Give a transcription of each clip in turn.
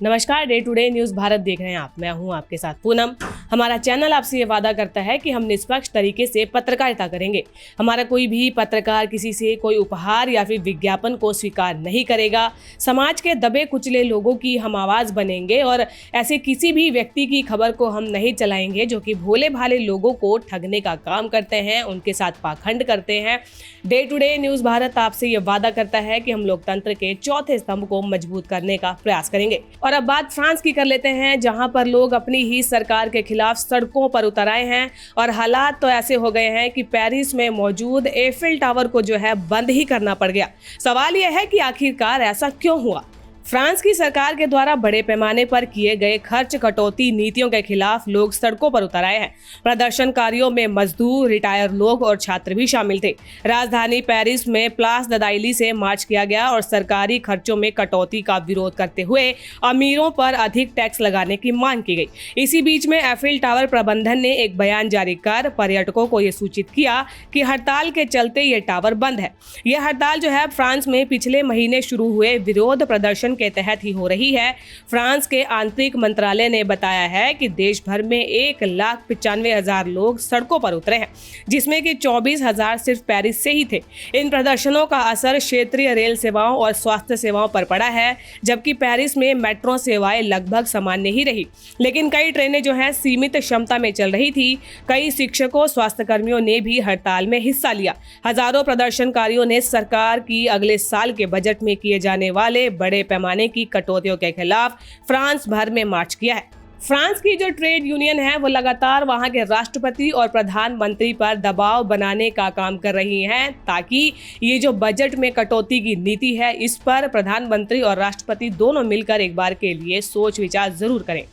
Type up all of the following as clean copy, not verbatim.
नमस्कार, day today news Bharat देख रहे हैं आप। मैं हूं आपके साथ पूनम। हमारा चैनल आपसे ये वादा करता है कि हम निष्पक्ष तरीके से पत्रकारिता करेंगे। हमारा कोई भी पत्रकार किसी से कोई उपहार या फिर विज्ञापन को स्वीकार नहीं करेगा। समाज के दबे कुचले लोगों की हम आवाज बनेंगे और ऐसे किसी भी व्यक्ति की खबर को हम नहीं चलाएंगे जो कि भोले भाले लोगों को ठगने का काम करते हैं, उनके साथ पाखंड करते हैं। डे टुडे न्यूज भारत आपसे ये वादा करता है कि हम लोकतंत्र के चौथे स्तंभ को मजबूत करने का प्रयास करेंगे। और अब बात फ्रांस की कर लेते हैं, जहां पर लोग अपनी ही सरकार के खिलाफ सड़कों पर उतर आए हैं और हालात तो ऐसे हो गए हैं कि पेरिस में मौजूद एफिल टावर को जो है बंद ही करना पड़ गया। सवाल यह है कि आखिरकार ऐसा क्यों हुआ। फ्रांस की सरकार के द्वारा बड़े पैमाने पर किए गए खर्च कटौती नीतियों के खिलाफ लोग सड़कों पर उतर आए हैं। प्रदर्शनकारियों में मजदूर, रिटायर लोग और छात्र भी शामिल थे। राजधानी पेरिस में प्लास ददाइली से मार्च किया गया और सरकारी खर्चों में कटौती का विरोध करते हुए अमीरों पर अधिक टैक्स लगाने की मांग की गई। इसी बीच में एफिल टावर प्रबंधन ने एक बयान जारी कर पर्यटकों को ये सूचित किया कि हड़ताल के चलते ये टावर बंद है। यह हड़ताल जो है फ्रांस में पिछले महीने शुरू हुए विरोध प्रदर्शन के तहत ही हो रही है। फ्रांस के आंतरिक मंत्रालय ने बताया है कि देश भर में 1,95,000 लोग सड़कों पर उतरे हैं, जिसमें कि 24,000 सिर्फ पेरिस से ही थे। इन प्रदर्शनों का असर क्षेत्रीय रेल सेवाओं और स्वास्थ्य सेवाओं पर पड़ा है, जबकि पेरिस में मेट्रो सेवाएं लगभग सामान्य ही रही, लेकिन कई ट्रेनें जो हैं सीमित क्षमता में चल रही थी। कई शिक्षकों, स्वास्थ्य कर्मियों ने भी हड़ताल में हिस्सा लिया। हजारों प्रदर्शनकारियों ने सरकार की अगले साल के बजट में किए जाने वाले बड़े पैमाने की कटौतियों के खिलाफ फ्रांस भर में मार्च किया है। फ्रांस की जो ट्रेड यूनियन है वो लगातार वहां के राष्ट्रपति और प्रधानमंत्री पर दबाव बनाने का काम कर रही हैं, ताकि ये जो बजट में कटौती की नीति है इस पर प्रधानमंत्री और राष्ट्रपति दोनों मिलकर एक बार के लिए सोच विचार जरूर करें।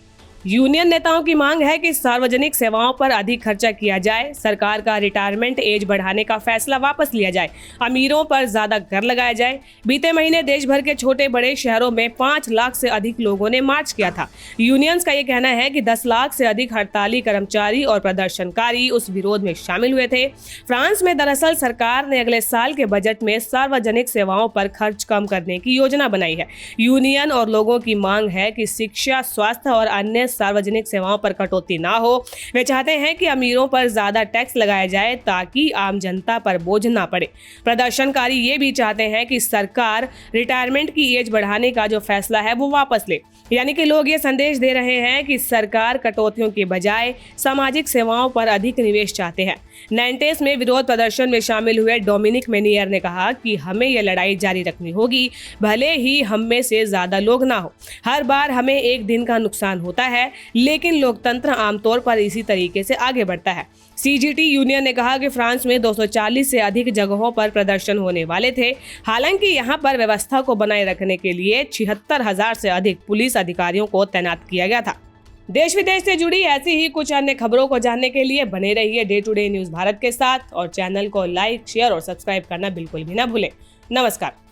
यूनियन नेताओं की मांग है कि सार्वजनिक सेवाओं पर अधिक खर्चा किया जाए, सरकार का रिटायरमेंट एज बढ़ाने का फैसला वापस लिया जाए, अमीरों पर ज्यादा कर लगाया जाए। बीते महीने देश भर के छोटे बड़े शहरों में 5 लाख से अधिक लोगों ने मार्च किया था। यूनियंस का ये कहना है कि 10 लाख से अधिक हड़ताली कर्मचारी और प्रदर्शनकारी उस विरोध में शामिल हुए थे। फ्रांस में दरअसल सरकार ने अगले साल के बजट में सार्वजनिक सेवाओं पर खर्च कम करने की योजना बनाई है। यूनियन और लोगों की मांग है कि शिक्षा, स्वास्थ्य और अन्य सार्वजनिक सेवाओं पर कटौती ना हो। वे चाहते हैं कि अमीरों पर ज्यादा टैक्स लगाया जाए ताकि आम जनता पर बोझ ना पड़े। प्रदर्शनकारी ये भी चाहते हैं कि सरकार रिटायरमेंट की एज बढ़ाने का जो फैसला है वो वापस ले। यानी कि लोग ये संदेश दे रहे हैं कि सरकार कटौतियों के बजाय सामाजिक सेवाओं पर अधिक निवेश चाहते हैं। नैंटेस में विरोध प्रदर्शन में शामिल हुए डोमिनिक मेनियर ने कहा कि हमें यह लड़ाई जारी रखनी होगी, भले ही हम में से ज्यादा लोग ना हो। हर बार हमें एक दिन का नुकसान होता है, लेकिन लोकतंत्र आमतौर पर इसी तरीके से आगे बढ़ता है। सीजीटी यूनियन ने कहा कि फ्रांस में 240 से अधिक जगहों पर प्रदर्शन होने वाले थे। हालांकि यहां पर व्यवस्था को बनाए रखने के लिए 76,000 से अधिक पुलिस अधिकारियों को तैनात किया गया था। देश विदेश से जुड़ी ऐसी ही कुछ अन्य खबरों को जानने के लिए बने रहिए डे टुडे न्यूज भारत के साथ और चैनल को लाइक, शेयर और सब्सक्राइब करना बिल्कुल भी ना भूलें। नमस्कार।